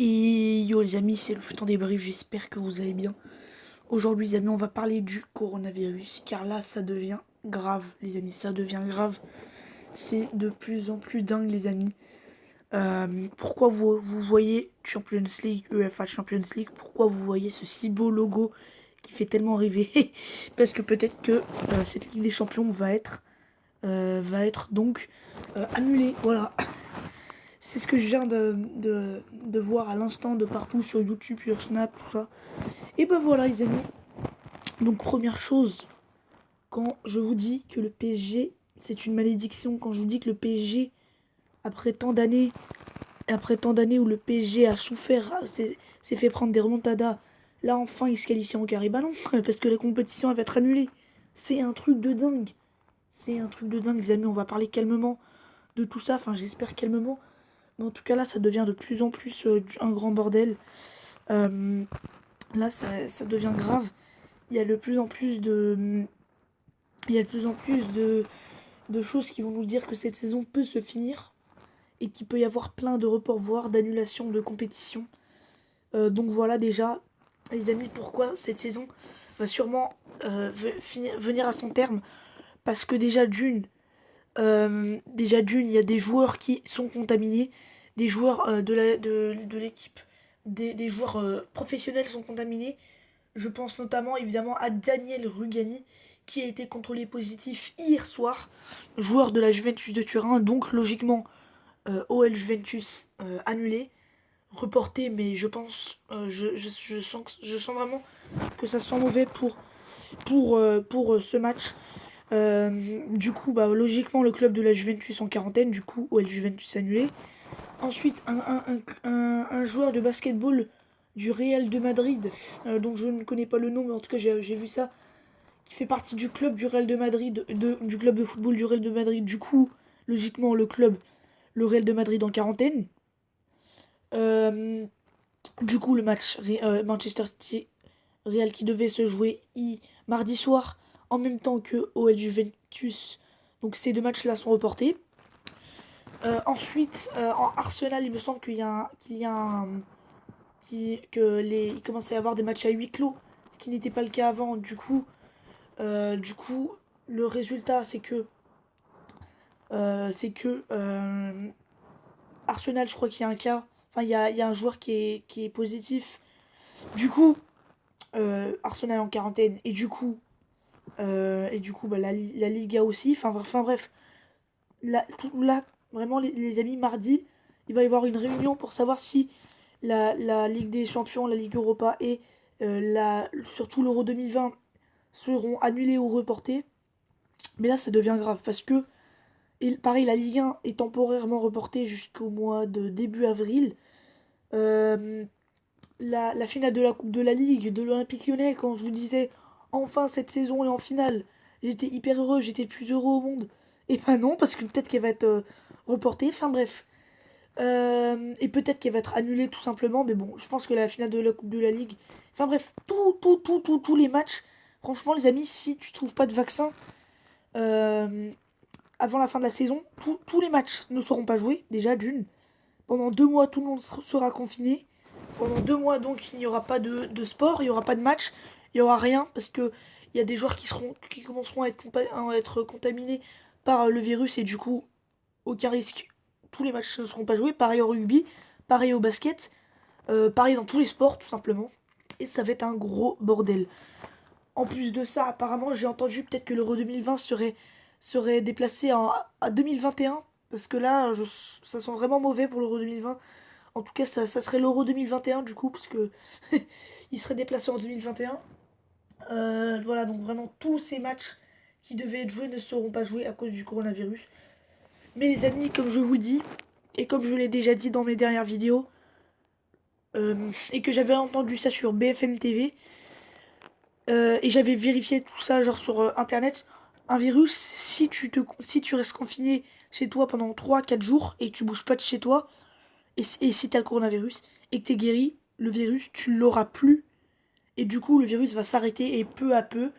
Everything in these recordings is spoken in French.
Et yo les amis, c'est le temps des briefs, j'espère que vous allez bien. Aujourd'hui les amis, on va parler du coronavirus, car là ça devient grave les amis, ça devient grave. C'est de plus en plus dingue les amis. Pourquoi vous voyez Champions League, UEFA Champions League, pourquoi vous voyez ce si beau logo qui fait tellement rêver? Parce que peut-être que cette Ligue des Champions va être donc annulée, voilà. C'est ce que je viens de voir à l'instant de partout sur YouTube, sur Snap, tout ça. Et ben voilà les amis. Donc première chose, quand je vous dis que le PSG, c'est une malédiction, quand je vous dis que le PSG, après tant d'années, où le PSG a souffert, s'est fait prendre des remontadas, là enfin il se qualifie en carré, bah non, parce que la compétition elle va être annulée. C'est un truc de dingue. C'est un truc de dingue les amis, on va parler calmement de tout ça, enfin j'espère calmement. Mais en tout cas là ça devient de plus en plus un grand bordel. Euh, Là ça devient grave. Il y a de plus en plus de. Il y a de plus en plus de choses qui vont nous dire que cette saison peut se finir et qu'il peut y avoir plein de reports, voire d'annulations de compétition. Donc voilà déjà, les amis, pourquoi cette saison va sûrement venir à son terme. Parce que déjà d'une, il y a des joueurs qui sont contaminés, des joueurs de l'équipe, des joueurs professionnels sont contaminés. Je pense notamment évidemment à Daniel Rugani qui a été contrôlé positif hier soir, joueur de la Juventus de Turin, donc logiquement OL Juventus annulé, reporté, mais je pense, je sens vraiment que ça sent mauvais pour ce match. Du coup, bah, logiquement, le club de la Juventus en quarantaine, du coup, OL Juventus annulé. Ensuite, un joueur de basketball du Real de Madrid, dont je ne connais pas le nom, mais en tout cas j'ai vu ça, qui fait partie du club du Real de Madrid, du club de football du Real de Madrid. Du coup, logiquement, le Real de Madrid en quarantaine. Euh, du coup, le match Manchester City Real qui devait se jouer mardi soir en même temps que OL Juventus. Donc ces deux matchs-là sont reportés. Ensuite, en Arsenal, il me semble il commençait à y avoir des matchs à huis clos, ce qui n'était pas le cas avant. Du coup, le résultat, c'est que Arsenal, je crois qu'il y a un cas, enfin il y a un joueur qui est positif. Du coup, Arsenal en quarantaine et du coup bah, la Liga aussi. Enfin bref, là vraiment les amis, mardi, il va y avoir une réunion pour savoir si la Ligue des Champions, la Ligue Europa et surtout l'Euro 2020 seront annulés ou reportés. Mais là, ça devient grave parce que, et pareil, la Ligue 1 est temporairement reportée jusqu'au mois de début avril. Euh, la finale de la Coupe de la Ligue, de l'Olympique Lyonnais, quand je vous disais enfin cette saison est en finale, j'étais hyper heureux, j'étais le plus heureux au monde. Et ben non, parce que peut-être qu'elle va être reportée. Enfin bref. Et peut-être qu'elle va être annulée tout simplement, mais bon, je pense que la finale de la Coupe de la Ligue. Enfin bref, tous les matchs. Franchement, les amis, si tu trouves pas de vaccin euh, avant la fin de la saison, tous les matchs ne seront pas joués, déjà d'une. Pendant 2 mois, tout le monde sera confiné. Pendant 2 mois, donc, il n'y aura pas de sport, il n'y aura pas de match, il n'y aura rien, parce que il y a des joueurs qui commenceront à être contaminés par le virus, et du coup, aucun risque. Tous les matchs ne seront pas joués. Pareil au rugby, pareil au basket, pareil dans tous les sports, tout simplement. Et ça va être un gros bordel. En plus de ça, apparemment, j'ai entendu peut-être que l'Euro 2020 serait déplacé à 2021. Parce que là, ça sent vraiment mauvais pour l'Euro 2020. En tout cas, ça serait l'Euro 2021 du coup, parce que il serait déplacé en 2021. Voilà, donc vraiment tous ces matchs qui devaient être joués ne seront pas joués à cause du coronavirus. Mais les amis, comme je vous dis, et comme je l'ai déjà dit dans mes dernières vidéos, et que j'avais entendu ça sur BFM TV, et j'avais vérifié tout ça genre sur internet, un virus, si tu restes confiné chez toi pendant 3 4 jours et que tu bouges pas de chez toi, et si t'as le coronavirus, et que t'es guéri, le virus, tu l'auras plus, et du coup le virus va s'arrêter, et peu à peu,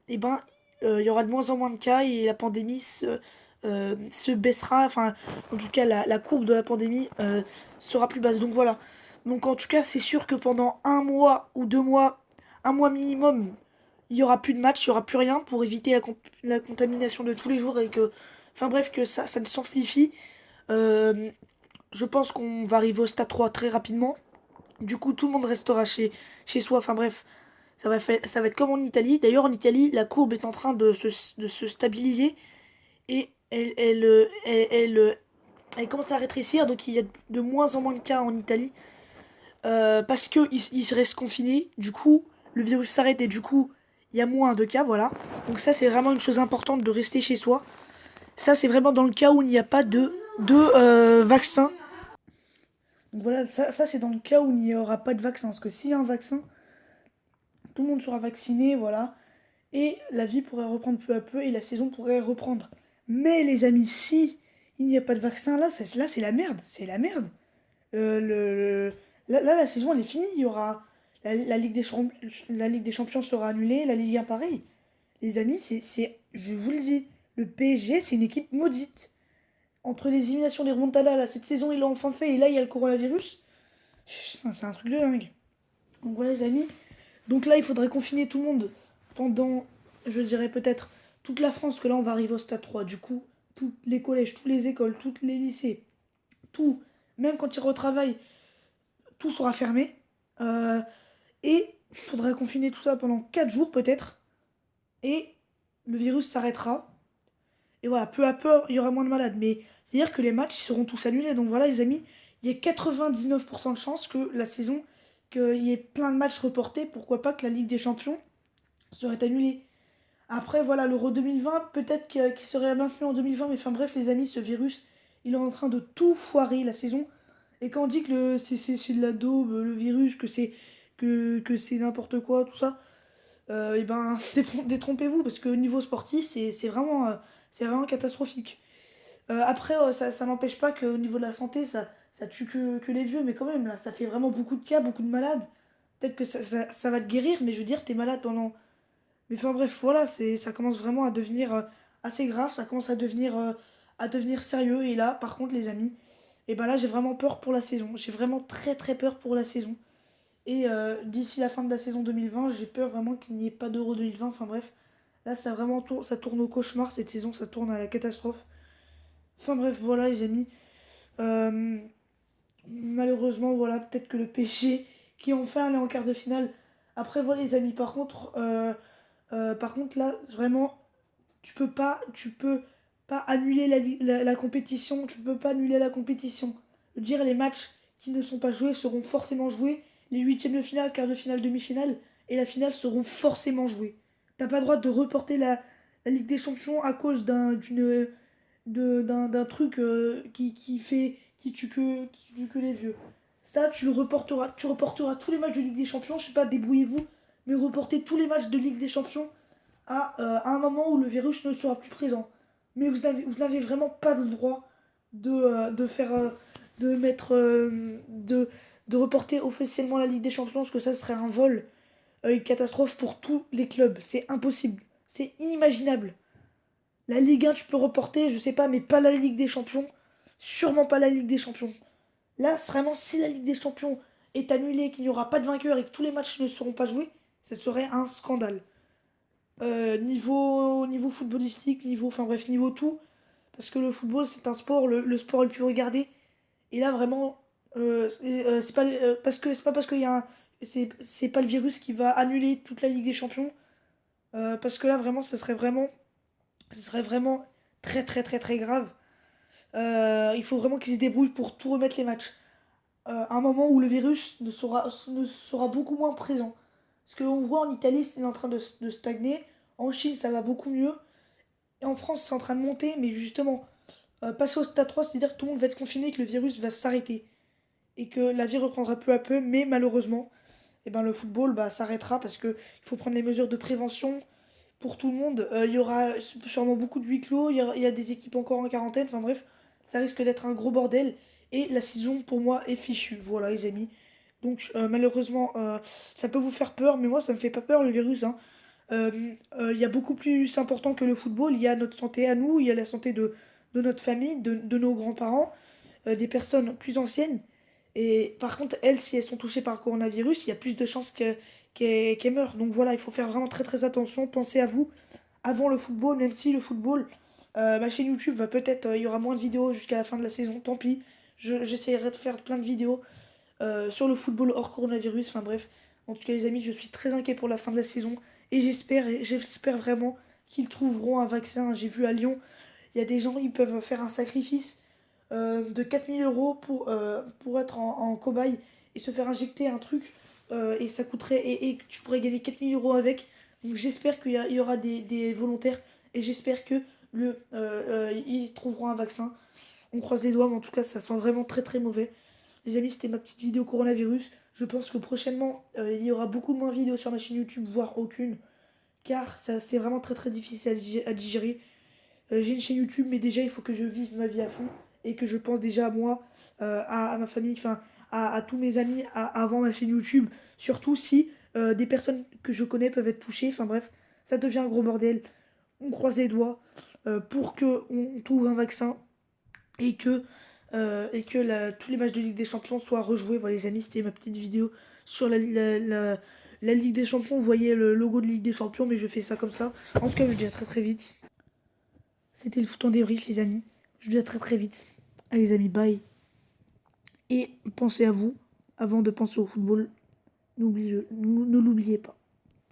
et ben, il y aura de moins en moins de cas, et la pandémie se baissera, enfin, en tout cas, la courbe de la pandémie sera plus basse. Donc voilà. Donc en tout cas, c'est sûr que pendant un mois ou 2 mois, un mois minimum, il y aura plus de match, il y aura plus rien pour éviter la contamination de tous les jours et que, enfin bref, que ça ne s'amplifie. Euh, je pense qu'on va arriver au stade 3 très rapidement. Du coup, tout le monde restera chez soi. Enfin bref, ça va être comme en Italie. D'ailleurs, en Italie, la courbe est en train de se stabiliser et elle commence à rétrécir. Donc il y a de moins en moins de cas en Italie parce qu'ils restent confinés. Du coup, le virus s'arrête et du coup, il y a moins de cas. Voilà. Donc ça, c'est vraiment une chose importante de rester chez soi. Ça, c'est vraiment dans le cas où il n'y a pas de vaccin. Donc voilà, ça c'est dans le cas où il n'y aura pas de vaccin. Parce que s'il y a un vaccin, tout le monde sera vacciné, voilà. Et la vie pourrait reprendre peu à peu et la saison pourrait reprendre. Mais les amis, si il n'y a pas de vaccin, là c'est la merde. C'est la merde. Là, la saison elle est finie. Il y aura la Ligue des Champions sera annulée, la Ligue 1 pareil. Les amis, je vous le dis, le PSG c'est une équipe maudite. Entre les éliminations des remontadas, là, cette saison ils l'ont enfin fait et là il y a le coronavirus. Putain, c'est un truc de dingue. Donc voilà les amis. Donc là il faudrait confiner tout le monde pendant, je dirais peut-être, toute la France, que là on va arriver au stade 3. Du coup, tous les collèges, toutes les écoles, tous les lycées, tout, même quand ils retravaillent, tout sera fermé. Euh, et il faudrait confiner tout ça pendant 4 jours peut-être. Et le virus s'arrêtera. Et voilà, peu à peu, il y aura moins de malades. Mais c'est-à-dire que les matchs seront tous annulés. Donc voilà les amis, il y a 99% de chances que la saison, qu'il y ait plein de matchs reportés. Pourquoi pas que la Ligue des Champions serait annulée. Après, voilà, l'Euro 2020, peut-être qu'il serait maintenu en 2020, mais enfin bref, les amis, ce virus, il est en train de tout foirer la saison. Et quand on dit que c'est de la daube, le virus, que c'est n'importe quoi, tout ça, et ben, détrompez-vous, parce que au niveau sportif, c'est vraiment catastrophique. Après, ça n'empêche pas qu'au niveau de la santé, ça tue que les vieux, mais quand même, là, ça fait vraiment beaucoup de cas, beaucoup de malades. Peut-être que ça va te guérir, mais je veux dire, t'es malade pendant mais enfin bref, voilà, ça commence vraiment à devenir assez grave, ça commence à devenir sérieux. Et là, par contre, les amis, et ben là, j'ai vraiment peur pour la saison. J'ai vraiment très très peur pour la saison. Et d'ici la fin de la saison 2020, j'ai peur vraiment qu'il n'y ait pas d'Euro 2020. Enfin bref, là, ça tourne au cauchemar cette saison, ça tourne à la catastrophe. Enfin bref, voilà les amis. Euh, Malheureusement, voilà, peut-être que le PSG qui enfin allait en quart de finale. Après, voilà les amis, par contre là, vraiment, tu peux pas annuler la compétition, tu peux pas annuler la compétition. Je veux dire, les matchs qui ne sont pas joués seront forcément joués, les huitièmes de finale, quart de finale, demi-finale et la finale seront forcément joués. T'as pas le droit de reporter la Ligue des Champions à cause d'un truc qui tue que les vieux. Ça, tu reporteras tous les matchs de Ligue des Champions, je sais pas, débrouillez-vous, mais reportez tous les matchs de Ligue des Champions à un moment où le virus ne sera plus présent. Mais vous n'avez vraiment pas le droit de faire, de mettre, de reporter officiellement la Ligue des Champions, parce que ça serait un vol, une catastrophe pour tous les clubs. C'est impossible. C'est inimaginable. La Ligue 1, tu peux reporter, je sais pas, mais pas la Ligue des Champions. Sûrement pas la Ligue des Champions. Là, vraiment, si la Ligue des Champions est annulée, qu'il n'y aura pas de vainqueur et que tous les matchs ne seront pas joués, ça serait un scandale. Niveau footballistique, enfin bref, niveau tout. Parce que le football, c'est un sport, le sport le plus regardé. Et là, vraiment, c'est pas, parce que, c'est pas parce qu'il y a un. C'est pas le virus qui va annuler toute la Ligue des Champions. Parce que là, vraiment, ce serait vraiment très très très très grave. Il faut vraiment qu'ils se débrouillent pour tout remettre les matchs. À un moment où le virus ne sera beaucoup moins présent. Ce qu'on voit en Italie, c'est en train de stagner. En Chine, ça va beaucoup mieux. Et en France, c'est en train de monter, mais justement, passer au stade 3, c'est-à-dire que tout le monde va être confiné et que le virus va s'arrêter. Et que la vie reprendra peu à peu, mais malheureusement, eh ben, le football bah, s'arrêtera parce qu'il faut prendre les mesures de prévention pour tout le monde. Il y aura sûrement beaucoup de huis clos, il y a des équipes encore en quarantaine, enfin bref, ça risque d'être un gros bordel. Et la saison, pour moi, est fichue. Voilà, les amis. Donc, malheureusement, ça peut vous faire peur, mais moi, ça me fait pas peur, le virus. Hein. Il y a beaucoup plus important que le football. Il y a notre santé à nous, il y a la santé de notre famille, de nos grands-parents, des personnes plus anciennes. Et par contre, elles, si elles sont touchées par le coronavirus, il y a plus de chances qu'elles meurent. Donc voilà, il faut faire vraiment très très attention. Pensez à vous avant le football, même si le football, ma chaîne YouTube va peut-être, il y aura moins de vidéos jusqu'à la fin de la saison, tant pis. J'essaierai de faire plein de vidéos sur le football hors coronavirus. Enfin bref, en tout cas les amis, je suis très inquiet pour la fin de la saison et j'espère vraiment qu'ils trouveront un vaccin. J'ai vu à Lyon, il y a des gens, ils peuvent faire un sacrifice de 4 000 € pour être en cobaye et se faire injecter un truc et ça coûterait et tu pourrais gagner 4 000 € avec. Donc j'espère il y aura des volontaires et j'espère que ils trouveront un vaccin. On croise les doigts, mais en tout cas, ça sent vraiment très très mauvais. Les amis, c'était ma petite vidéo coronavirus. Je pense que prochainement, il y aura beaucoup moins de vidéos sur ma chaîne YouTube, voire aucune, car ça c'est vraiment très très difficile à digérer. J'ai une chaîne YouTube, mais déjà, il faut que je vive ma vie à fond et que je pense déjà à moi, à ma famille, enfin, à tous mes amis avant ma chaîne YouTube. Surtout si des personnes que je connais peuvent être touchées. Enfin bref, ça devient un gros bordel. On croise les doigts pour qu'on trouve un vaccin et que tous les matchs de Ligue des Champions soient rejoués. Voilà les amis, c'était ma petite vidéo sur la Ligue des Champions. Vous voyez le logo de Ligue des Champions, mais je fais ça comme ça. En tout cas, je vous dis à très très vite. C'était le foot en débrief les amis. Je vous dis à très très vite. Allez les amis, bye. Et pensez à vous avant de penser au football. Ne l'oubliez pas.